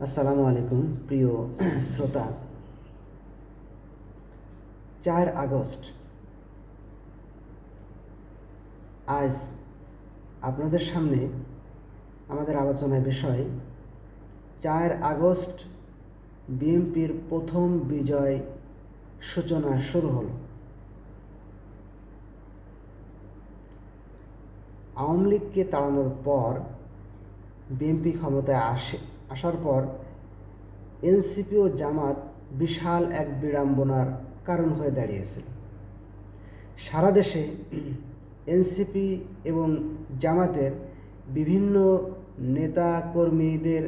আসসালামু আলাইকুম প্রিয় শ্রোতা। 4 আগস্ট আজ আপনাদের সামনে আমাদের আলোচনার বিষয় 4 আগস্ট বিএনপির প্রথম বিজয় সূচনা শুরু হলো। আওয়ামী লীগকে তাড়ানোর পর বিএনপি ক্ষমতায় আসার পর এনসিপি ও জামাত বিশাল এক বিড়ম্বনার কারণ হয়ে দাঁড়িয়েছিল। সারা দেশে এনসিপি এবং জামাতের বিভিন্ন নেতা কর্মীদের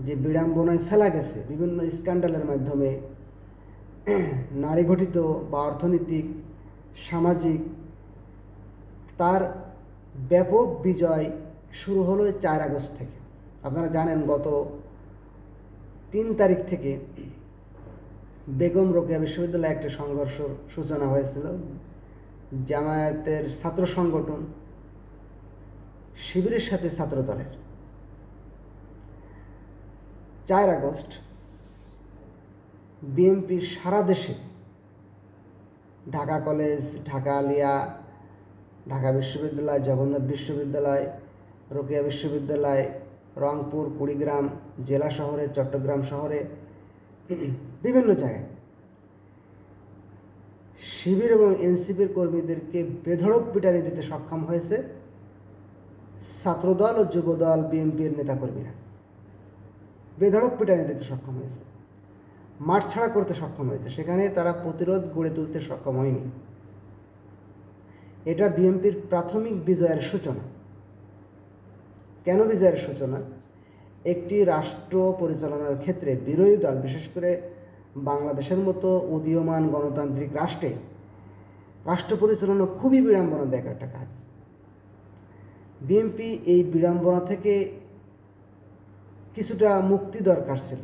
যে বিড়ম্বনায় ফেলা গেছে বিভিন্ন স্ক্যান্ডালের মাধ্যমে, নারী ঘটিত বা অর্থনৈতিক সামাজিক, তার ব্যাপক বিজয় শুরু হলো 4 আগস্ট থেকে। আপনারা জানেন গত 3 তারিখ থেকে বেগম রোকেয়া বিশ্ববিদ্যালয়ে একটা সংঘর্ষ সূচনা হয়েছিল। জামায়াতের ছাত্র সংগঠন শিবিরের সাথে ছাত্র দলের। 4 আগস্ট বিএনপি সারা দেশে ঢাকা কলেজ, ঢাকা আলিয়া, ঢাকা বিশ্ববিদ্যালয়, জগন্নাথ বিশ্ববিদ্যালয়, রোকেয়া বিশ্ববিদ্যালয়, রংপুর, কুড়িগ্রাম জেলা শহরে, চট্টগ্রাম শহরে, বিভিন্ন জায়গায় শিবির এবং এনসিপির কর্মীদেরকে বেধড়ক পিটানি দিতে সক্ষম হয়েছে ছাত্রদল ও যুবদল বিএনপির নেতাকর্মীরা। বেধড়ক পিটানি দিতে সক্ষম হয়েছে, মাঠ ছাড়া করতে সক্ষম হয়েছে, সেখানে তারা প্রতিরোধ গড়ে তুলতে সক্ষম হয়নি। এটা বিএনপির প্রাথমিক বিজয়ের সূচনা। কেন বিজয়ের সূচনা? একটি রাষ্ট্র পরিচালনার ক্ষেত্রে বিরোধী দল, বিশেষ করে বাংলাদেশের মতো উদীয়মান গণতান্ত্রিক রাষ্ট্রে রাষ্ট্র পরিচালনা খুবই বিড়ম্বনাদায়ক একটা কাজ। বিএনপি এই বিড়ম্বনা থেকে কিছুটা মুক্তি দরকার ছিল।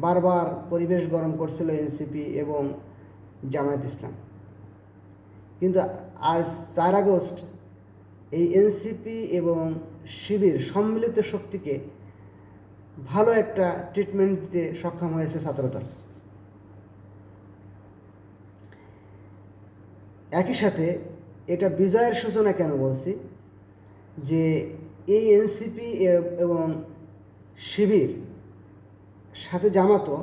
বারবার পরিবেশ গরম করছিল এনসিপি এবং জামায়াত ইসলাম, কিন্তু আজ 4 আগস্ট এই এনসিপি এবং শিবির সম্মিলিত শক্তিকে ভালো একটা ট্রিটমেন্ট দিতে সক্ষম হয়েছে ছাত্রদল। একই সাথে এটা বিজয়ের সূচনা কেন বলছি, যে এই এনসিপি এবং শিবির সাথে জামাতও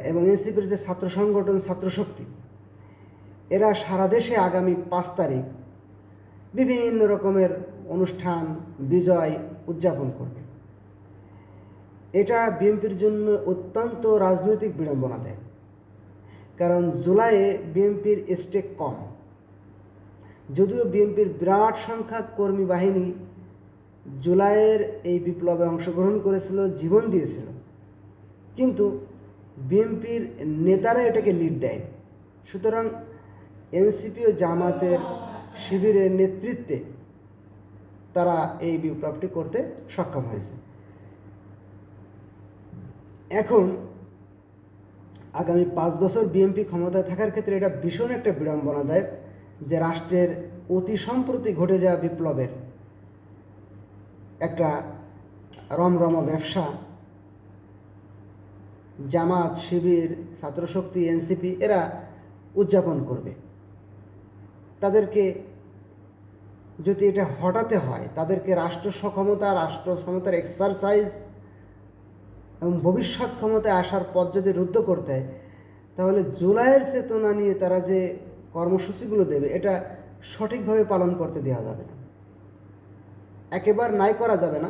এবং এনসিপির যে ছাত্র সংগঠন ছাত্র শক্তি, এরা সারা দেশে আগামী 5 তারিখ বিভিন্ন রকমের অনুষ্ঠান, বিজয় উদযাপন করবে। এটা বিএনপির জন্য অত্যন্ত রাজনৈতিক বিড়ম্বনা দেয়, কারণ জুলাইয়ে বিএনপির স্টেক কম। যদিও বিএনপির বিরাট সংখ্যক কর্মী বাহিনী জুলাইয়ের এই বিপ্লবে অংশগ্রহণ করেছিল, জীবন দিয়েছিল, কিন্তু বিএনপির নেতারা এটাকে লিড দেয়। সুতরাং এনসিপি ও জামাতের শিবিরের নেতৃত্বে তারা এই বিপ্লবটি করতে সক্ষম হয়েছে। এখন আগামী 5 বছর বিএনপি ক্ষমতায় থাকার ক্ষেত্রে এটা ভীষণ একটা বিড়ম্বনাদায়ক, যে রাষ্ট্রের অতি সম্প্রতি ঘটে যাওয়া বিপ্লবের একটা রমরমা ব্যবসা জামাত, শিবির, ছাত্রশক্তি, এনসিপি এরা উদযাপন করবে। তাদেরকে যদি এটা হটাতে হয়, তাদেরকে রাষ্ট্র ক্ষমতার এক্সারসাইজ এবং ভবিষ্যৎ ক্ষমতায় আসার পথ যদি রুদ্ধ করতে হয়, তাহলে জুলাইয়ের চেতনা নিয়ে তারা যে কর্মসূচিগুলো দেবে এটা সঠিকভাবে পালন করতে দেওয়া যাবে না, একেবারে নাই করা যাবে না।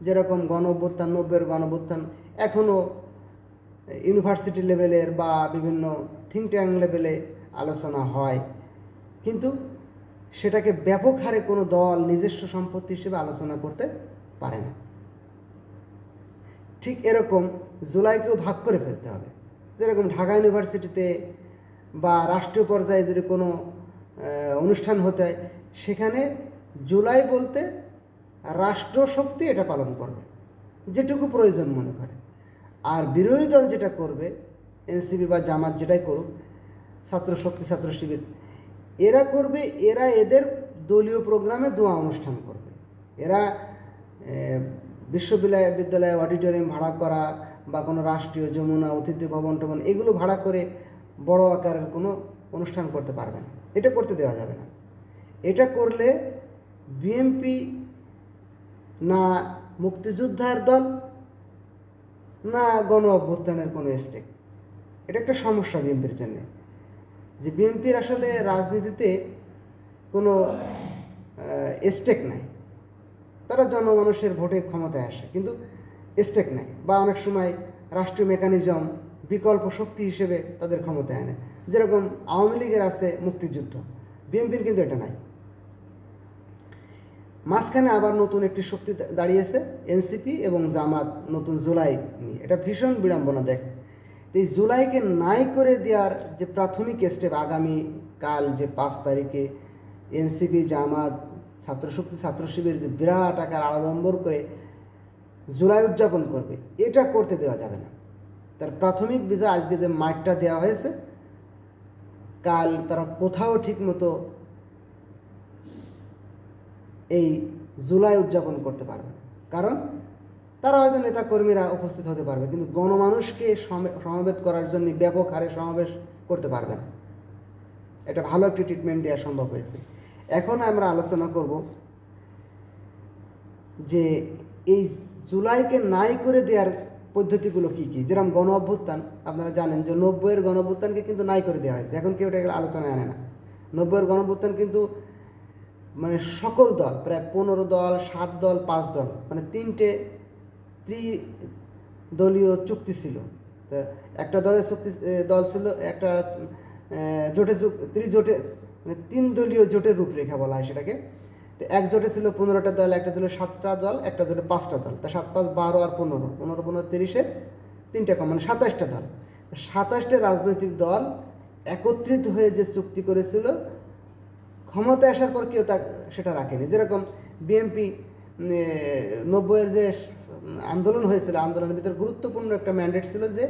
যেরকম গণ-অভ্যুত্থান, 90-এর গণ-অভ্যুত্থান এখনও ইউনিভার্সিটি লেভেলের বা বিভিন্ন থিঙ্ক ট্যাঙ্ক লেভেলে আলোচনা হয়, কিন্তু সেটাকে ব্যাপক হারে কোনো দল নিজস্ব সম্পত্তি হিসেবে আলোচনা করতে পারে না। ঠিক এরকম জুলাইকেও ভাগ করে ফেলতে হবে। যেরকম ঢাকা ইউনিভার্সিটিতে বা রাষ্ট্রীয় পর্যায়ে যদি কোনো অনুষ্ঠান হতে হয়, সেখানে জুলাই বলতে রাষ্ট্রশক্তি এটা পালন করবে, যেটুকু প্রয়োজন মনে করে। আর বিরোধী দল যেটা করবে, এনসিপি বা জামাত যেটাই করুক, ছাত্র শক্তি, ছাত্র শিবির, এরা করবে, এরা এদের দলীয় প্রোগ্রামে দোয়া অনুষ্ঠান করবে। এরা বিশ্ববিদ্যালয়ে অডিটোরিয়াম ভাড়া করা বা কোনো রাষ্ট্রীয় যমুনা অতিথি ভবন টবন এগুলো ভাড়া করে বড় আকারের কোনো অনুষ্ঠান করতে পারবে না, এটা করতে দেওয়া যাবে না। এটা করলে বিএনপি না মুক্তিযোদ্ধার দল না গণ অভ্যুত্থানের কোনো স্টেক, এটা একটা সমস্যা বিএনপির জন্য। যে বিএনপির আসলে রাজনীতিতে কোনো স্টেক নাই, তারা জনমানুষের ভোটে ক্ষমতায় আসে কিন্তু স্টেক নাই, বা অনেক সময় রাষ্ট্রীয় মেকানিজম বিকল্প শক্তি হিসেবে তাদের ক্ষমতায় আনে, যেরকম আওয়ামী লীগের আছে মুক্তিযুদ্ধ, বিএনপির কিন্তু এটা নাই। মাঝখানে আবার নতুন একটি শক্তি দাঁড়িয়েছে এনসিপি এবং জামাত নতুন জুলাই নিয়ে, এটা ভীষণ বিড়ম্বনা দেখ। এই জুলাইকে নাই করে দেওয়ার যে প্রাথমিক স্টেপ, আগামী কাল যে 5 তারিখে এনসিপি জামাত ছাত্রশক্তি ছাত্র শিবির যে বিরাট আকার আড়ম্বর করে জুলাই উদযাপন করবে, এটা করতে দেওয়া যাবে না। তার প্রাথমিক বিষয় আজকে যে মাঠটা দেওয়া হয়েছে, কাল তারা কোথাও ঠিক মতো এই জুলাই উদযাপন করতে পারবে না, কারণ তারা হয়তো নেতাকর্মীরা উপস্থিত হতে পারবে কিন্তু গণমানুষকে সমবেত করার জন্য ব্যাপক হারে সমাবেশ করতে পারবে না। এটা ভালো একটি ট্রিটমেন্ট দেওয়া সম্ভব হয়েছে। এখন আমরা আলোচনা করব যে এই জুলাইকে নাই করে দেওয়ার পদ্ধতিগুলো কী কী। যেরকম গণ অভ্যুত্থান, আপনারা জানেন যে 90-এর গণ অভ্যুত্থানকে কিন্তু নাই করে দেওয়া হয়েছে, এখন কেউ এটা আলোচনায় আনে না। 90-এর গণ অভ্যুত্থান কিন্তু মানে সকল দল, প্রায় 15 দল, 7 দল, 5 দল, মানে 3টে ত্রিদলীয় চুক্তি ছিল। তা একটা দলের দল ছিল একটা ত্রিজোটে, মানে 3 দলীয় জোটের রূপরেখা বলা হয় সেটাকে। তো এক জোটে ছিল 15টা দল, একটা জোটে 7টা দল, একটা জোটে 5টা দল। তা 7, 5, 12 আর 15, 15, 15, 30-এর 3টা কম, মানে 27টা দল। 27টা রাজনৈতিক দল একত্রিত হয়ে যে চুক্তি করেছিল, ক্ষমতায় আসার পর কেউ সেটা রাখেনি। যেরকম বিএনপি 90-এর যে আন্দোলন হয়েছিল, আন্দোলনের ভিতরে গুরুত্বপূর্ণ একটা ম্যান্ডেট ছিল যে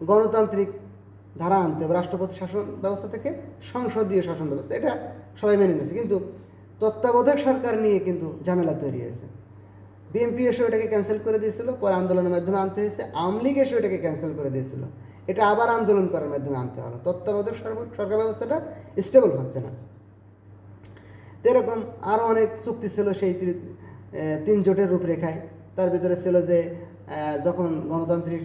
গণতান্ত্রিক ধারা আনতে হবে, রাষ্ট্রপতি শাসন ব্যবস্থা থেকে সংসদীয় শাসন ব্যবস্থা, এটা সবাই মেনে নিয়েছে। কিন্তু তত্ত্বাবধায়ক সরকার নিয়ে কিন্তু ঝামেলা তৈরি হয়েছে। বিএনপি এসে ওটাকে ক্যান্সেল করে দিয়েছিল, পরে আন্দোলনের মাধ্যমে আনতে হয়েছে। আওয়ামী লীগ এসে ওটাকে ক্যান্সেল করে দিয়েছিল, এটা আবার আন্দোলন করার মাধ্যমে আনতে হলো। তত্ত্বাবধায়ক সরকার ব্যবস্থাটা স্টেবল হচ্ছে না। এরকম আরও অনেক চুক্তি ছিল সেই 3 জোটের রূপরেখায়। তার ভিতরে ছিল যে যখন গণতান্ত্রিক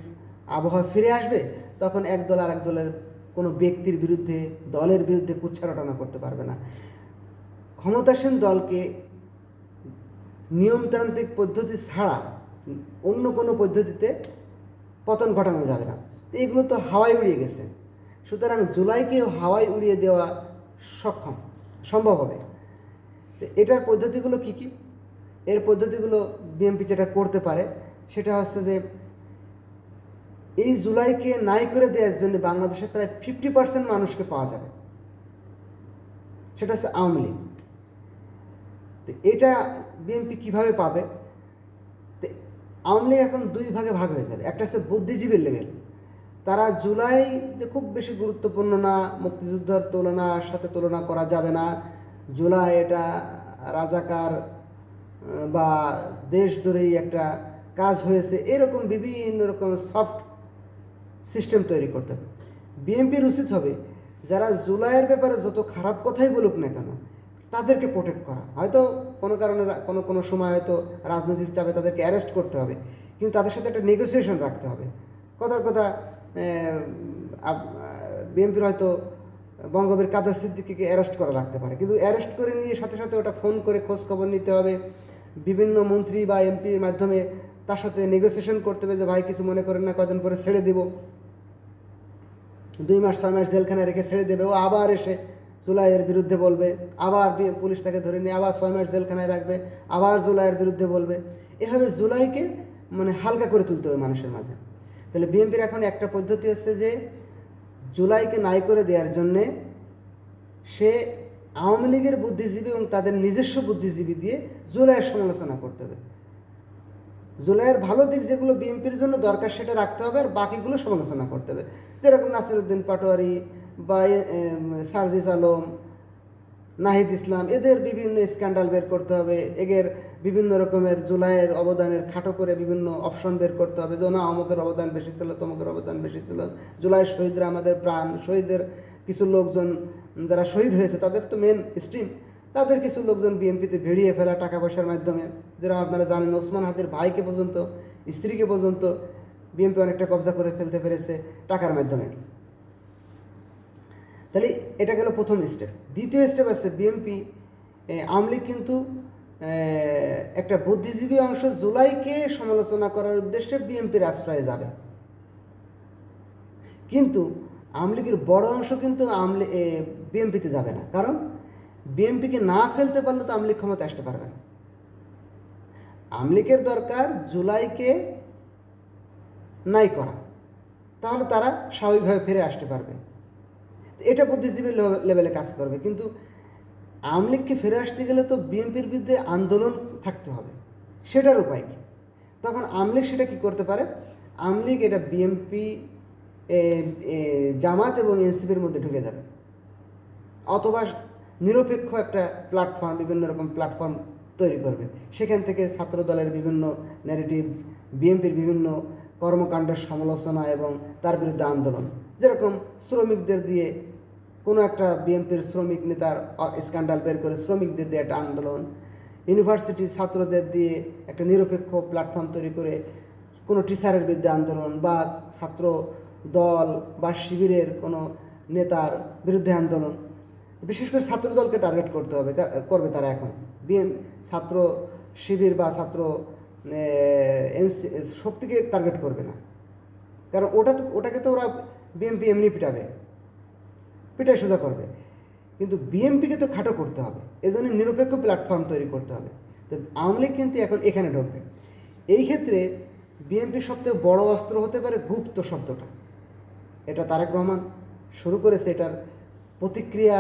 আবহাওয়া ফিরে আসবে তখন এক দল আর এক দলের কোনো ব্যক্তির বিরুদ্ধে, দলের বিরুদ্ধে কুচ্ছা রটনা করতে পারবে না। ক্ষমতাসীন দলকে নিয়মতান্ত্রিক পদ্ধতি ছাড়া অন্য কোনো পদ্ধতিতে পতন ঘটানো যাবে না। এইগুলো তো হাওয়ায় উড়িয়ে গেছে, সুতরাং জুলাইকেও হাওয়ায় উড়িয়ে দেওয়া সম্ভব হবে। তো এটার পদ্ধতিগুলো কী কী? এর পদ্ধতিগুলো বিএনপি যেটা করতে পারে সেটা হচ্ছে যে এই জুলাইকে নাই করে দেওয়ার জন্য বাংলাদেশে প্রায় 50% মানুষকে পাওয়া যাবে, সেটা হচ্ছে আওয়ামী লীগ। তো এটা বিএনপি কীভাবে পাবে? তো আওয়ামী লীগ এখন 2 ভাগে ভাগ হয়ে যাবে। একটা হচ্ছে বুদ্ধিজীবীর লেভেল, তারা জুলাই যে খুব বেশি গুরুত্বপূর্ণ না, মুক্তিযুদ্ধের সাথে তুলনা করা যাবে না, জুলাই এটা রাজাকার বা দেশদ্রোহী একটা কাজ হয়েছে, এরকম বিভিন্ন রকম সফট সিস্টেম তৈরি করতে হবে। বিএনপির উচিত হবে যারা জুলাইয়ের ব্যাপারে যত খারাপ কথাই বলুক না কেন তাদেরকে প্রোটেক্ট করা। হয়তো কোনো কারণে কোনো সময় হয়তো রাজনৈতিক চাপে তাদেরকে অ্যারেস্ট করতে হবে, কিন্তু তাদের সাথে একটা নেগোসিয়েশন রাখতে হবে। কথার কথা বিএনপির হয়তো বঙ্গবীর কাদের সিদ্দিকীকে অ্যারেস্ট করা লাগতে পারে, কিন্তু অ্যারেস্ট করে নিয়ে সাথে সাথে ওটা ফোন করে খোঁজ খবর নিতে হবে, বিভিন্ন মন্ত্রী বা এমপির মাধ্যমে তার সাথে নেগোসিয়েশন করতে হবে যে ভাই কিছু মনে করেন না, কয়দিন পরে ছেড়ে দেব, 2 মাস 6 মাস জেলখানায় রেখে ছেড়ে দেবে। ও আবার এসে জুলাইয়ের বিরুদ্ধে বলবে, আবার পুলিশ তাকে ধরে নিয়ে আবার 6 মাস জেলখানায় রাখবে, আবার জুলাইয়ের বিরুদ্ধে বলবে। এভাবে জুলাইকে মানে হালকা করে তুলতে হবে মানুষের মাঝে। তাহলে বিএনপির এখন একটা পদ্ধতি হচ্ছে যে জুলাইকে নাই করে দেওয়ার জন্যে সে আওয়ামী লীগের বুদ্ধিজীবী এবং তাদের নিজস্ব বুদ্ধিজীবী দিয়ে জুলাইয়ের সমালোচনা করতে হবে। জুলাইয়ের ভালো দিক যেগুলো বিএনপির জন্য দরকার সেটা রাখতে হবে, আর বাকিগুলো সমালোচনা করতে হবে। যেরকম নাসিরউদ্দিন পাটোয়ারি বা সার্জিস আলম, নাহিদ ইসলাম, এদের বিভিন্ন স্ক্যান্ডাল বের করতে হবে, এদের বিভিন্ন রকমের জুলাইয়ের অবদানের খাটো করে বিভিন্ন অপশন বের করতে হবে, যে না অমুকের অবদান বেশি ছিল, তমুকের অবদান বেশি ছিল, জুলাই শহীদরা আমাদের প্রাণ, শহীদের কিছু লোকজন যারা শহীদ হয়েছে তাদের তো মেন স্ট্রিম, তাদের কিছু লোকজন বিএনপিতে ভিড়িয়ে ফেলা টাকা পয়সার মাধ্যমে, যেটা আপনারা জানেন ওসমান হাদির ভাইকে পর্যন্ত, স্ত্রীকে পর্যন্ত বিএনপি অনেকটা কবজা করে ফেলতে পেরেছে টাকার মাধ্যমে। তাহলে এটা গেল প্রথম স্টেপ। দ্বিতীয় স্টেপ আছে বিএনপি, আওয়ামী লীগ কিন্তু একটা বুদ্ধিজীবী অংশ জুলাইকে সমালোচনা করার উদ্দেশ্যে বিএনপির আশ্রয়ে যাবে, কিন্তু আওয়ামী লীগের বড় অংশ কিন্তু বিএনপিতে যাবে না, কারণ বিএনপিকে না ফেলতে পারলে তো আওয়ামী লীগ ক্ষমতা আসতে পারবে না। আওয়ামী লীগের দরকার জুলাইকে নাই করা, তাহলে তারা স্বাভাবিকভাবে ফিরে আসতে পারবে, এটা বুদ্ধিজীবী লেভেলে কাজ করবে। কিন্তু আওয়ামী লীগকে ফিরে আসতে গেলে তো বিএনপির বিরুদ্ধে আন্দোলন থাকতে হবে, সেটার উপায় কী? তখন আওয়ামী লীগ সেটা কী করতে পারে? আওয়ামী লীগ এটা বিএনপি, জামাত এবং এনসিপির মধ্যে ঢুকে যাবে, অথবা নিরপেক্ষ একটা প্ল্যাটফর্ম, বিভিন্ন রকম প্ল্যাটফর্ম তৈরি করবে, সেখান থেকে ছাত্র দলের বিভিন্ন ন্যারেটিভ, বিএনপির বিভিন্ন কর্মকাণ্ডের সমালোচনা এবং তার বিরুদ্ধে আন্দোলন, যেরকম শ্রমিকদের দিয়ে কোনো একটা বিএনপির শ্রমিক নেতার স্ক্যান্ডাল বের করে শ্রমিকদের দিয়ে একটা আন্দোলন, ইউনিভার্সিটির ছাত্রদের দিয়ে একটা নিরপেক্ষ প্ল্যাটফর্ম তৈরি করে কোনো টিচারের বিরুদ্ধে আন্দোলন, বা ছাত্র দল বা শিবিরের কোনো নেতার বিরুদ্ধে আন্দোলন, বিশেষ করে ছাত্র দলকে টার্গেট করবে তারা এখন ছাত্র শিবির বা ছাত্র শক্তিকে টার্গেট করবে না, কারণ ওটাকে তো ওরা বিএনপি এমনি পিটাই সোজা করবে, কিন্তু বিএনপিকে তো খাটো করতে হবে, এজন্য নিরপেক্ষ প্ল্যাটফর্ম তৈরি করতে হবে। তো আওয়ামী লীগ কিন্তু এখন এখানে ঢুকবে। এই ক্ষেত্রে বিএনপির সবথেকে বড় অস্ত্র হতে পারে গুপ্ত শব্দটা, এটা তারেক রহমান শুরু করেছে, এটার প্রতিক্রিয়া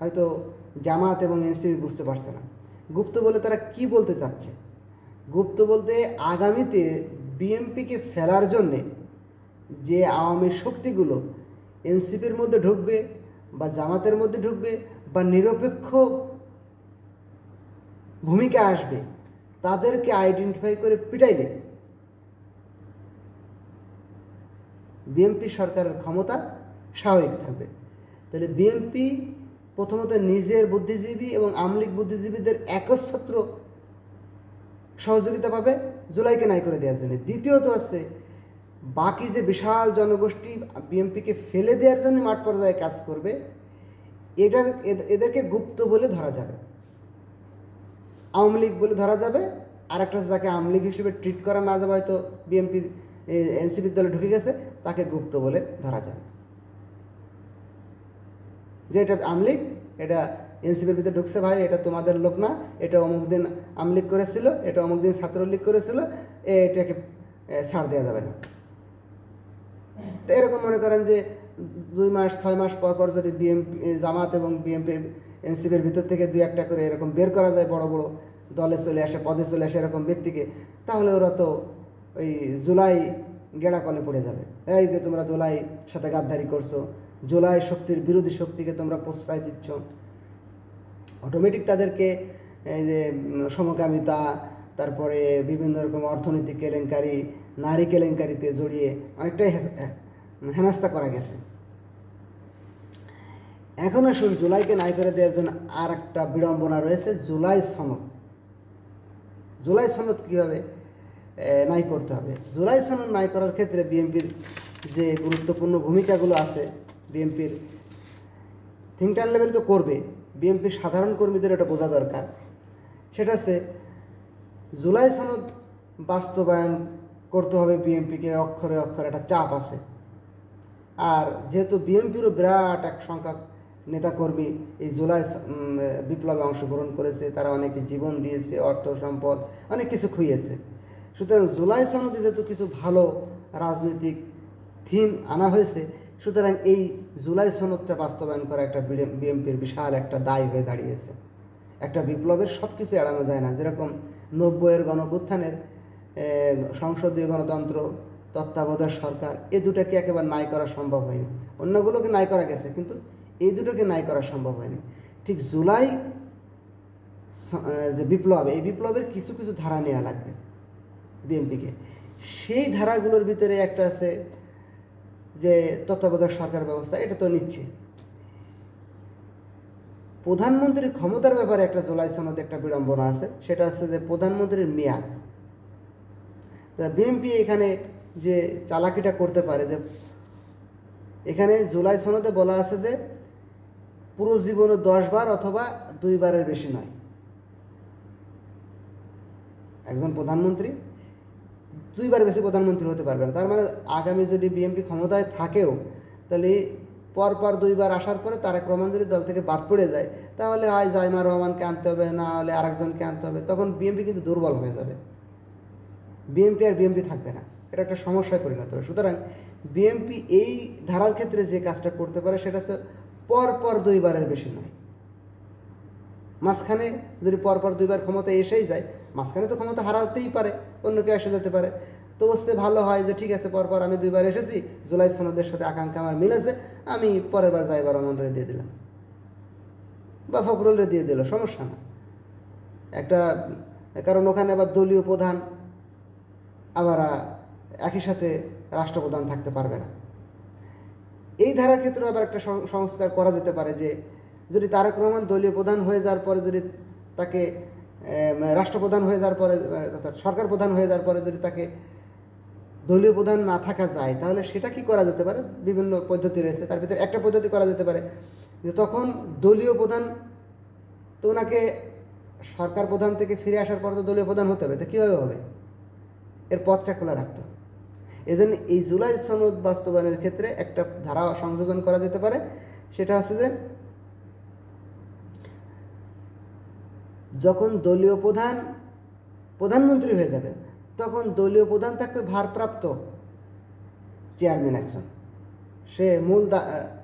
হয়তো জামাত এবং এনসিপি বুঝতে পারছে না। গুপ্ত বলে তারা কি বলতে চাচ্ছে? গুপ্ত বলতে আগামীতে বিএনপিকে ফেলার জন্যে যে আওয়ামী শক্তিগুলো এনসিপির মধ্যে ঢুকবে বা জামাতের মধ্যে ঢুকবে বা নিরপেক্ষ ভূমিকা আসবে, তাদেরকে আইডেন্টিফাই করে পিটাইলে বিএনপি সরকারের ক্ষমতা স্বাভাবিক থাকবে। তাহলে বিএনপি প্রথমত নিজের বুদ্ধিজীবী এবং আওয়ামী লীগ বুদ্ধিজীবীদের একচ্ছত্র সহযোগিতা পাবে জুলাইকে নাই করে দেওয়ার জন্য। দ্বিতীয়ত আছে বাকি যে বিশাল জনগোষ্ঠী বিএনপিকে ফেলে দেওয়ার জন্য মাঠ পর্যায়ে কাজ করবে, এদেরকে গুপ্ত বলে ধরা যাবে, আওয়ামী লীগ বলে ধরা যাবে। আরেকটা যাকে আওয়ামী লীগ হিসেবে ট্রিট করা না যাবে, হয়তো বিএনপি এনসিপির দলে ঢুকে গেছে, তাকে গুপ্ত বলে ধরা যাবে, যে এটা আওয়ামী লীগ, এটা এনসিপির ভিতরে ঢুকছে, ভাই এটা তোমাদের লোক না, এটা অমুক দিন আওয়ামী লীগ করেছিল, এটা অমুক দিন ছাত্রলীগ করেছিল, এটাকে ছাড় দেওয়া যাবে না। তো এরকম মনে করেন যে 2 মাস 6 মাস পর পর যদি বিএনপি জামাত এবং বিএনপির এনসিপির ভিতর থেকে 2-1টা করে এরকম বের করা যায়, বড় বড় দলে চলে আসে, পদে চলে আসে এরকম ব্যক্তিকে, তাহলে ওরা তো ওই জুলাই গেড়া কলে পড়ে যাবে, এই যে তোমরা জুলাই সাথে গাদ্দারি করছো, জুলাই শক্তির বিরোধী শক্তিকে তোমরা প্রশ্রয় দিচ্ছ, অটোমেটিক তাদেরকে এই যে সমকামিতা, তারপরে বিভিন্ন রকম অর্থনৈতিক কেলেঙ্কারি, নারী কেলেঙ্কারিতে জড়িয়ে অনেকটাই হেনস্থা করা গেছে। এখন আসুন জুলাইকে নাই করে দেওয়ার জন্য আর একটা বিড়ম্বনা রয়েছে, জুলাই সনদ। জুলাই সনদ কীভাবে নাই করতে হবে? জুলাই সনদ নাই করার ক্ষেত্রে বিএনপির যে গুরুত্বপূর্ণ ভূমিকাগুলো আছে, বিএনপির থিঙ্ক ট্যাঙ্ক লেভেলে তো করবে, বিএনপির সাধারণ কর্মীদের এটা বোঝা দরকার। সেটা হচ্ছে জুলাই সনদ বাস্তবায়ন করতে হবে বিএনপিকে, অক্ষরে অক্ষরে একটা চাপ আছে। আর যেহেতু বিএনপিরও বিরাট এক সংখ্যক নেতাকর্মী এই জুলাই বিপ্লবে অংশগ্রহণ করেছে, তারা অনেকে জীবন দিয়েছে, অর্থ সম্পদ অনেক কিছু খুইয়েছে, সুতরাং জুলাই সনদে যেহেতু কিছু ভালো রাজনৈতিক থিম আনা হয়েছে, সুতরাং এই জুলাই সনদটা বাস্তবায়ন করা একটা বিএনপির বিশাল একটা দায় হয়ে দাঁড়িয়েছে। একটা বিপ্লবের সব কিছু এড়ানো যায় না, যেরকম 90-এর গণঅভ্যুত্থানের সংসদীয় গণতন্ত্র, তত্ত্বাবধায়ক সরকার, এই দুটাকে একেবারে নাই করা সম্ভব হয়নি। অন্যগুলোকে নাই করা গেছে, কিন্তু এই দুটোকে নাই করা সম্ভব হয়নি। ঠিক জুলাই যে বিপ্লব, এই বিপ্লবের কিছু কিছু ধারা নেওয়া লাগবে বিএনপিকে। সেই ধারাগুলোর ভিতরে একটা আছে যে তত্ত্বাবধায়ক সরকার ব্যবস্থা, এটা তো নিচ্ছে। প্রধানমন্ত্রীর ক্ষমতার ব্যাপারে একটা জুলাই সনদে একটা বিড়ম্বনা আছে, সেটা হচ্ছে যে প্রধানমন্ত্রীর মেয়াদ। তা বিএনপি এখানে যে চালাকিটা করতে পারে, যে এখানে জুলাই সনদে বলা আছে যে পুরো জীবনে 10 বার অথবা 2 বারের বেশি নয়। একজন প্রধানমন্ত্রী 2 বার বেশি প্রধানমন্ত্রী হতে পারবে না। তার মানে আগামী যদি বিএনপি ক্ষমতায় থাকেও, তাহলে পরপর 2 বার আসার পরে তারেক রহমান যদি দল থেকে বাদ পড়ে যায়, তাহলে হয় জাইমা রহমানকে আনতে হবে, না হলে আরেকজনকে আনতে হবে। তখন বিএনপি কিন্তু দুর্বল হয়ে যাবে, বিএনপি আর বিএনপি থাকবে না, এটা একটা সমস্যায় পরিণত হবে। সুতরাং বিএনপি এই ধারার ক্ষেত্রে যে কাজটা করতে পারে সেটা হচ্ছে পরপর 2 বারের বেশি নয়। মাঝখানে যদি পরপর 2 বার ক্ষমতা এসেই যায়, মাঝখানে তো ক্ষমতা হারাতেই পারে, অন্য কেউ এসে যেতে পারে, তো হচ্ছে ভালো হয় যে ঠিক আছে পরপর আমি 2 বার এসেছি, জুলাই সনদের সাথে আকাঙ্ক্ষা আমার মিলেছে, আমি পরের বার জাইবা রহমানরে দিয়ে দিলাম বা ফখরুলরে দিয়ে দিল, সমস্যা না একটা। কারণ ওখানে আবার দলীয় প্রধান আবার একই সাথে রাষ্ট্রপ্রধান থাকতে পারবে না। এই ধারার ক্ষেত্রে আবার একটা সংস্কার করা যেতে পারে যে যদি তারেক রহমান দলীয় প্রধান হয়ে যাওয়ার পরে যদি তাকে রাষ্ট্রপ্রধান হয়ে যাওয়ার পরে, অর্থাৎ সরকার প্রধান হয়ে যাওয়ার পরে যদি তাকে দলীয় প্রধান না থাকা যায়, তাহলে সেটা কি করা যেতে পারে? বিভিন্ন পদ্ধতি রয়েছে, তার ভিতরে একটা পদ্ধতি করা যেতে পারে যে তখন দলীয় প্রধান তো ওনাকে সরকার প্রধান থেকে ফিরে আসার পর তো দলীয় প্রধান হতে হবে, তা কীভাবে হবে? এর পথটা খোলা রাখতে হবে। এই জন্য এই জুলাই সনদ বাস্তবায়নের ক্ষেত্রে একটা ধারা সংযোজন করা যেতে পারে, সেটা হচ্ছে যে যখন দলীয় প্রধান প্রধানমন্ত্রী হয়ে যাবে, তখন দলীয় প্রধান থাকবে ভারপ্রাপ্ত চেয়ারম্যান একজন, সে মূল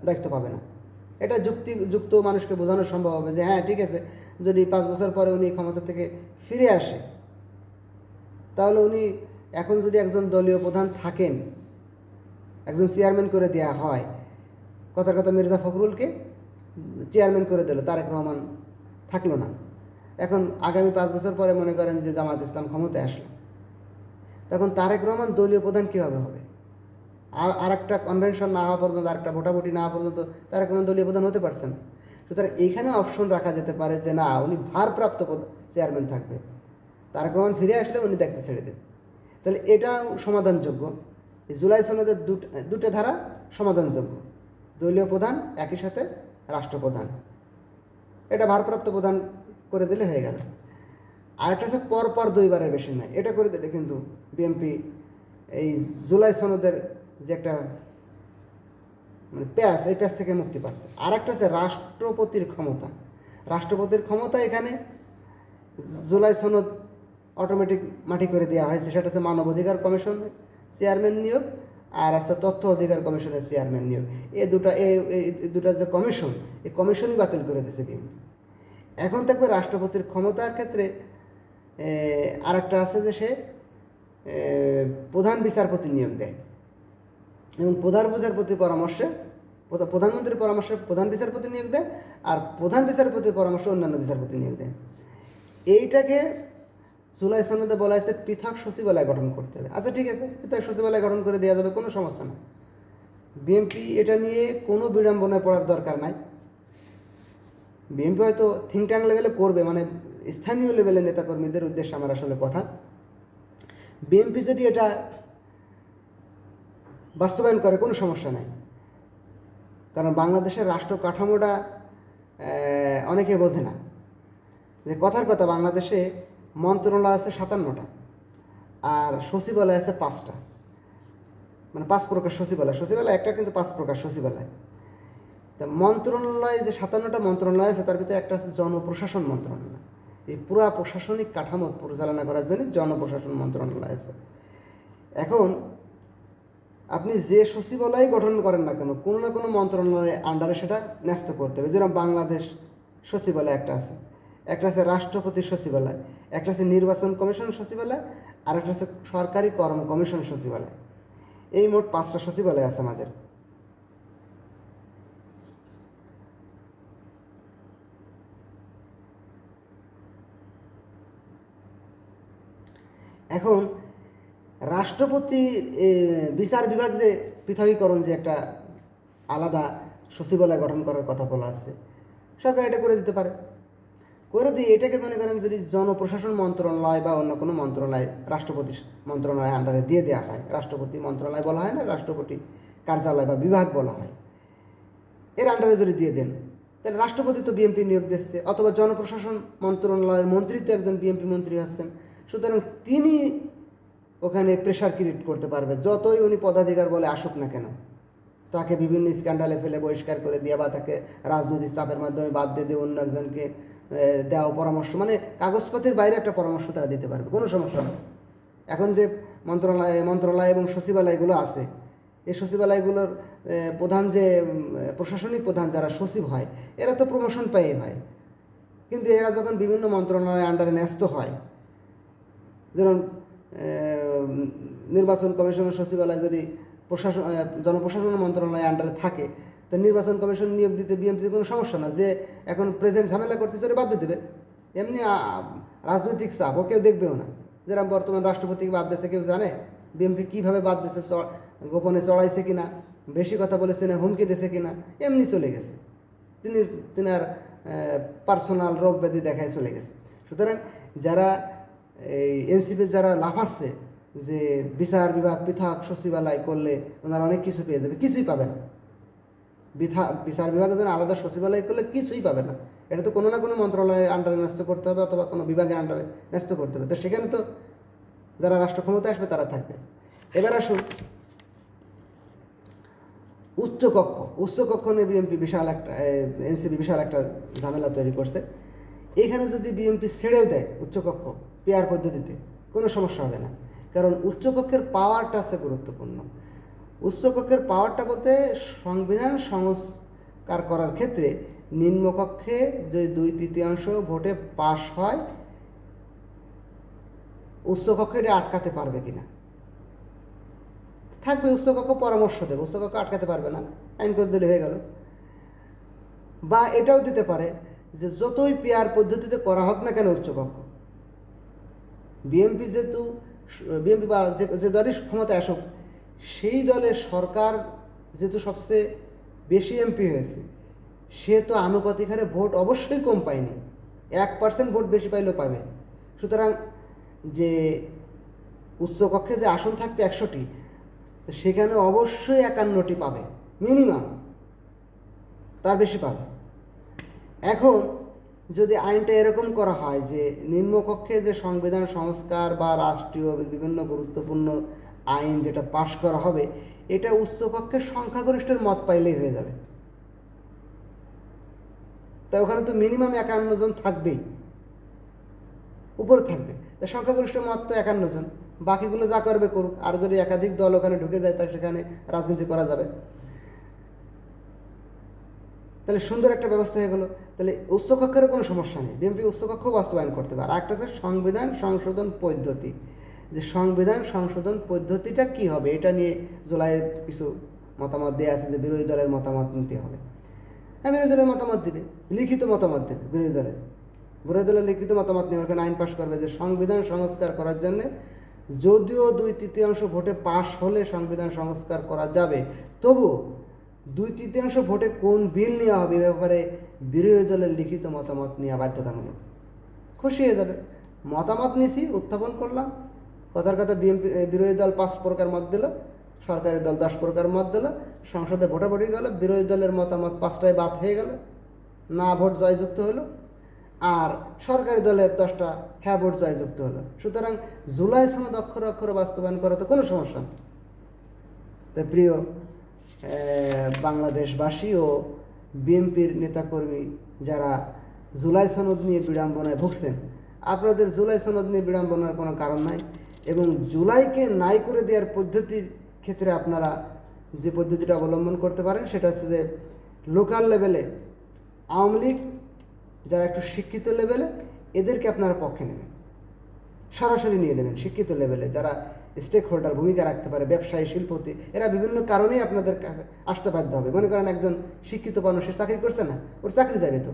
দায়িত্ব পাবে না। এটা যুক্তিযুক্ত মানুষকে বোঝানো সম্ভব হবে যে হ্যাঁ ঠিক আছে, যদি 5 বছর পরে উনি ক্ষমতা থেকে ফিরে আসে, তাহলে উনি এখন যদি একজন দলীয় প্রধান থাকেন, একজন চেয়ারম্যান করে দেওয়া হয়, কথার কথা মির্জা ফখরুলকে চেয়ারম্যান করে দিল, তারেক রহমান থাকলো না, এখন আগামী 5 বছর পরে মনে করেন যে জামাত ইসলাম ক্ষমতায় আসলো, তখন তারেক রহমান দলীয় প্রধান কীভাবে হবে? আর একটা কনভেনশন না হওয়া পর্যন্ত, আর একটা ভোটাভুটি না হওয়া পর্যন্ত তারেক রহমান দলীয় প্রধান হতে পারছে না। সুতরাং এইখানে অপশন রাখা যেতে পারে যে না, উনি ভারপ্রাপ্ত চেয়ারম্যান থাকবে, তারেক রহমান ফিরে আসলে উনি দায়িত্ব ছেড়ে দেবে। তাহলে এটাও সমাধানযোগ্য। এই জুলাই সনদের দুটো ধারা সমাধানযোগ্য, দলীয় প্রধান একই সাথে রাষ্ট্রপ্রধান, এটা ভারপ্রাপ্ত প্রধান করে দিলে হয়ে গেল। আরেকটা হচ্ছে পরপর 2 বারের বেশি নয়, এটা করে দিলে কিন্তু বিএনপি এই জুলাই সনদের যে একটা মানে প্যাচ, এই প্যাচ থেকে মুক্তি পাচ্ছে। আর একটা হচ্ছে রাষ্ট্রপতির ক্ষমতা। রাষ্ট্রপতির ক্ষমতা এখানে জুলাই সনদ অটোমেটিক মাটি করে দেওয়া হয়েছে, সেটা হচ্ছে মানব অধিকার কমিশন চেয়ারম্যান নিয়োগ, আর আছে তথ্য অধিকার কমিশনের চেয়ারম্যান নিয়োগ। এই দুটা যে কমিশন, এই কমিশনই বাতিল করে দিয়েছে বিএনপি। এখন থাকবে রাষ্ট্রপতির ক্ষমতার ক্ষেত্রে আর একটা আছে যে সে প্রধান বিচারপতি নিয়োগ দেয়, এবং প্রধান বিচারপতির পরামর্শে, প্রধানমন্ত্রীর পরামর্শে প্রধান বিচারপতি নিয়োগ দেয়, আর প্রধান বিচারপতির পরামর্শে অন্যান্য বিচারপতি নিয়োগ দেয়। এইটাকে জুলাই সনদে বলা হয়েছে পৃথক সচিবালয় গঠন করতে হবে। আচ্ছা ঠিক আছে, পৃথক সচিবালয় গঠন করে দেওয়া যাবে, কোনো সমস্যা না। বিএনপি এটা নিয়ে কোনো বিড়ম্বনায় পড়ার দরকার নাই। বিএনপি হয়তো থিঙ্ক ট্যাঙ্ক লেভেলে করবে, মানে স্থানীয় লেভেলের নেতাকর্মীদের উদ্দেশ্যে আমার আসলে কথা, বিএনপি যদি এটা বাস্তবায়ন করে কোনো সমস্যা নাই। কারণ বাংলাদেশের রাষ্ট্র কাঠামোটা অনেকে বোঝে না। যে কথার কথা, বাংলাদেশে মন্ত্রণালয় আছে 57টা, আর সচিবালয় আছে 5টা, মানে 5 প্রকার সচিবালয়। সচিবালয় একটা, কিন্তু 5 প্রকার সচিবালয়। তা মন্ত্রণালয় যে 57টা মন্ত্রণালয় আছে, তার ভিতরে একটা আছে জনপ্রশাসন মন্ত্রণালয়। এই পুরা প্রশাসনিক কাঠামো পরিচালনা করার জন্য জনপ্রশাসন মন্ত্রণালয় আছে। এখন আপনি যে সচিবালয় গঠন করেন না কেন, কোনো না কোনো মন্ত্রণালয়ের আন্ডারে সেটা ন্যস্ত করতে হবে। যেরকম বাংলাদেশ সচিবালয় একটা আছে, একটা আছে রাষ্ট্রপতি সচিবালয়, একটা আছে নির্বাচন কমিশন সচিবালয়, আর একটা আছে সরকারি কর্ম কমিশন সচিবালয়। এই মোট 5টা সচিবালয় আছে আমাদের। এখন রাষ্ট্রপতি বিচার বিভাগ যে পৃথকীকরণ, যে একটা আলাদা সচিবালয় গঠন করার কথা বলা আছে, সরকার এটা করে দিতে পারে। করে দিয়ে এটাকে মনে করেন যদি জনপ্রশাসন মন্ত্রণালয় বা অন্য কোনো মন্ত্রণালয় রাষ্ট্রপতি মন্ত্রণালয়ের আন্ডারে দিয়ে দেওয়া হয়, রাষ্ট্রপতি মন্ত্রণালয় বলা হয় না, রাষ্ট্রপতি কার্যালয় বা বিভাগ বলা হয়, এর আন্ডারে যদি দিয়ে দেন তাহলে রাষ্ট্রপতি তো বিএমপি নিয়োগ দিচ্ছে, অথবা জনপ্রশাসন মন্ত্রণালয়ের মন্ত্রী তো একজন বিএমপি মন্ত্রী আছেন, সুতরাং তিনি ওখানে প্রেশার ক্রিয়েট করতে পারবে, যতই উনি পদাধিকার বলে আসুক না কেন, তাকে বিভিন্ন স্ক্যান্ডালে ফেলে বহিষ্কার করে দিয়ে বা তাকে রাজনৈতিক চাপের মাধ্যমে বাদ দিয়ে অন্য একজনকে দেওয়া পরামর্শ, মানে কাগজপত্রের বাইরে একটা পরামর্শ তারা দিতে পারবে, কোনো সমস্যা নেই। এখন যে মন্ত্রণালয় এবং সচিবালয়গুলো আছে, এই সচিবালয়গুলোর প্রধান যে প্রশাসনিক প্রধান যারা সচিব হয়, এরা তো প্রমোশন পেয়ে হয়, কিন্তু এরা যখন বিভিন্ন মন্ত্রণালয়ের আন্ডারে ন্যস্ত হয়, যেমন নির্বাচন কমিশনের সচিবালয় যদি জনপ্রশাসন মন্ত্রণালয়ের আন্ডারে থাকে, তো নির্বাচন কমিশন নিয়োগ দিতে বিএমপির কোনো সমস্যা না, যে এখন প্রেজেন্ট ঝামেলা করতেছে ওরা বাদ দিয়ে দেবে, এমনি রাজনৈতিক চাপ ও কেউ দেখবেও না। যেরকম বর্তমান রাষ্ট্রপতিকে বাদ দিয়েছে, কেউ জানে বিএমপি কীভাবে বাদ দিয়েছে, গোপনে চড়াইছে কিনা, বেশি কথা বলেছে না, হুমকি দিয়েছে কিনা, এমনি চলে গেছে, তিনার পার্সোনাল রোগ ব্যাধি দেখায় চলে গেছে। সুতরাং যারা এই এনসিপির যারা লাফাচ্ছে যে বিচার বিভাগ পৃথক সচিবালয় করলে ওনারা অনেক কিছু পেয়ে যাবে, কিছুই পাবে না। বিচার বিভাগের জন্য আলাদা সচিবালয় করলে কিছুই পাবে না, এটা তো কোনো না কোনো মন্ত্রণালয়ের আন্ডারে ন্যস্ত করতে হবে, অথবা কোনো বিভাগের আন্ডারে ন্যস্ত করতে হবে, তো সেখানে তো যারা রাষ্ট্র ক্ষমতায় আসবে তারা থাকবে। এবার আসুন উচ্চকক্ষ নিয়ে বিএমপি বিশাল একটা, এনসিপি বিশাল একটা ঝামেলা তৈরি করছে। এখানে যদি বিএমপি ছেড়েও দেয় উচ্চকক্ষ পেয়ার পদ্ধতিতে, কোনো সমস্যা হবে না, কারণ উচ্চকক্ষের পাওয়ারটা আছে গুরুত্বপূর্ণ। উচ্চকক্ষের পাওয়ারটা বলতে সংবিধান সংস্কার করার ক্ষেত্রে নিম্নকক্ষে যদি 2/3 ভোটে পাশ হয়, উচ্চকক্ষ এটা আটকাতে পারবে কিনা থাকবে, উচ্চকক্ষ পরামর্শ দেবে, উচ্চকক্ষ আটকাতে পারবে না, আইন করে দিলে হয়ে গেল। বা এটাও দিতে পারে যে যতই পেয়ার পদ্ধতিতে করা হোক না কেন উচ্চকক্ষ, বিএমপি বা যে দলই ক্ষমতায় আসুক, সেই দলের সরকার যেহেতু সবচেয়ে বেশি এমপি হয়েছে, সে তো আনুপাতিক হারে ভোট অবশ্যই কম পায়নি, 1% ভোট বেশি পাইলেও পাবে। সুতরাং যে উচ্চকক্ষে যে আসন থাকবে 100টি, সেখানে অবশ্যই 51টি পাবে মিনিমাম, তার বেশি পাবে। এখন যদি আইনটা এরকম করা হয় যে নিম্নকক্ষে যে সংবিধান সংস্কার বা রাষ্ট্রীয় বিভিন্ন গুরুত্বপূর্ণ আইন যেটা পাশ করা হবে, এটা উচ্চকক্ষের সংখ্যাগরিষ্ঠের মত পাইলেই হয়ে যাবে, তাই ওখানে তো মিনিমাম 51 জন থাকবেই, উপরে থাকবে, তাই সংখ্যাগরিষ্ঠ মত তো 51 জন, বাকিগুলো যা করবে করুক। আর যদি একাধিক দল ওখানে ঢুকে যায়, তাই সেখানে রাজনীতি করা যাবে, তাহলে সুন্দর একটা ব্যবস্থা হয়ে গেলো। তাহলে উচ্চকক্ষের কোনো সমস্যা নেই, বিএনপি উচ্চকক্ষ বাস্তবায়ন করতে পারে। আর একটা হচ্ছে সংবিধান সংশোধন পদ্ধতি, যে সংবিধান সংশোধন পদ্ধতিটা কি হবে, এটা নিয়ে জুলাইয়ের কিছু মতামত দেওয়া আছে, যে বিরোধী দলের মতামত নিতে হবে। হ্যাঁ, বিরোধী দলের মতামত দিবে, লিখিত মতামত দেবে বিরোধী দলের লিখিত মতামত নিয়ে ওখানে আইন পাশ করবে যে সংবিধান সংস্কার করার জন্যে যদিও 2/3 ভোটে পাশ হলে সংবিধান সংস্কার করা যাবে, তবু 2/3 ভোটে কোন বিল নেওয়া হবে এ ব্যাপারে বিরোধী দলের লিখিত মতামত নেওয়া বাধ্যতামূলক। খুশি হয়ে যাবে, মতামত নিছি, উত্থাপন করলাম, কথার কথা বিরোধী দল 5 প্রকার মত দিল, সরকারি দল 10 প্রকার মত দিল, সংসদে ভোটাভুটি গেল, বিরোধী দলের মতামত 5টায় বাদ হয়ে গেল, না ভোট জয়যুক্ত হলো, আর সরকারি দলের 10টা হ্যাঁ ভোট জয়যুক্ত হলো। সুতরাং জুলাই সনদ অক্ষরে অক্ষরে বাস্তবায়ন করা তো কোনো সমস্যা নেই। তাই প্রিয় বাংলাদেশবাসী ও বিএনপির নেতাকর্মী যারা জুলাই সনদ নিয়ে বিড়ম্বনায় ভুগছেন, আপনাদের জুলাই সনদ নিয়ে বিড়ম্বনার কোনো কারণ নাই, এবং জুলাইকে নাই করে দেওয়ার পদ্ধতির ক্ষেত্রে আপনারা যে পদ্ধতিটা অবলম্বন করতে পারেন সেটা হচ্ছে যে লোকাল লেভেলে আওয়ামী লীগ যারা একটু শিক্ষিত লেভেলে, এদেরকে আপনারা পক্ষে নেবেন, সরাসরি নিয়ে নেবেন। শিক্ষিত লেভেলে যারা স্টেক হোল্ডার ভূমিকা রাখতে পারে, ব্যবসায়ী, শিল্পপতি, এরা বিভিন্ন কারণেই আপনাদের কাছে আসতে বাধ্য হবে। মনে করেন একজন শিক্ষিত মানুষের চাকরি করছে না, ওর চাকরি যাবে, তো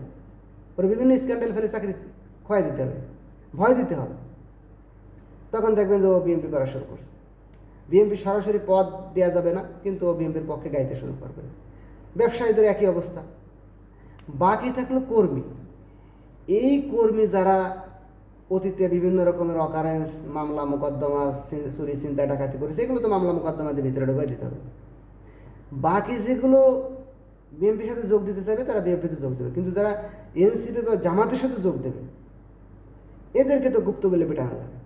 ওর বিভিন্ন স্ক্যান্ডাল ফেলে চাকরি ক্ষয় দিতে হবে, ভয় দিতে হবে, তখন দেখবেন যে ও বিএনপি করা শুরু করছে। বিএনপি সরাসরি পদ দেওয়া যাবে না, কিন্তু ও বিএনপির পক্ষে গাইতে শুরু করবে। ব্যবসায়ীদের একই অবস্থা। বাকি থাকলো কর্মী। এই কর্মী যারা অতীতে বিভিন্ন রকমের অকারেন্স, মামলা মোকদ্দমা, চুরি চিন্তা ডাকাতি করেছে, এগুলো তো মামলা মোকদ্দমাদের ভিতরে ঢুকিয়ে দিতে হবে। বাকি যেগুলো বিএনপির সাথে যোগ দিতে চাইবে তারা বিএনপিতে যোগ দেবে, কিন্তু যারা এনসিপি বা জামাতের সাথে যোগ দেবে এদেরকে তো গুপ্ত বলে পেটানো যাবে।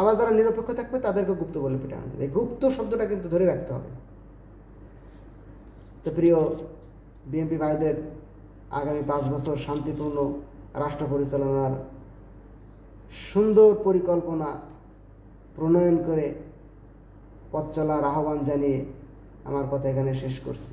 আবার যারা নিরপেক্ষ থাকবে তাদেরকে গুপ্ত বলে পেটানো যাবে। এই গুপ্ত শব্দটা কিন্তু ধরে রাখতে হবে। তো প্রিয় বিএনপি ভাইদের, আগামী 5 বছর শান্তিপূর্ণ রাষ্ট্র পরিচালনার সুন্দর পরিকল্পনা প্রণয়ন করে পথ চলার আহ্বান জানিয়ে আমার কথা এখানে শেষ করছি।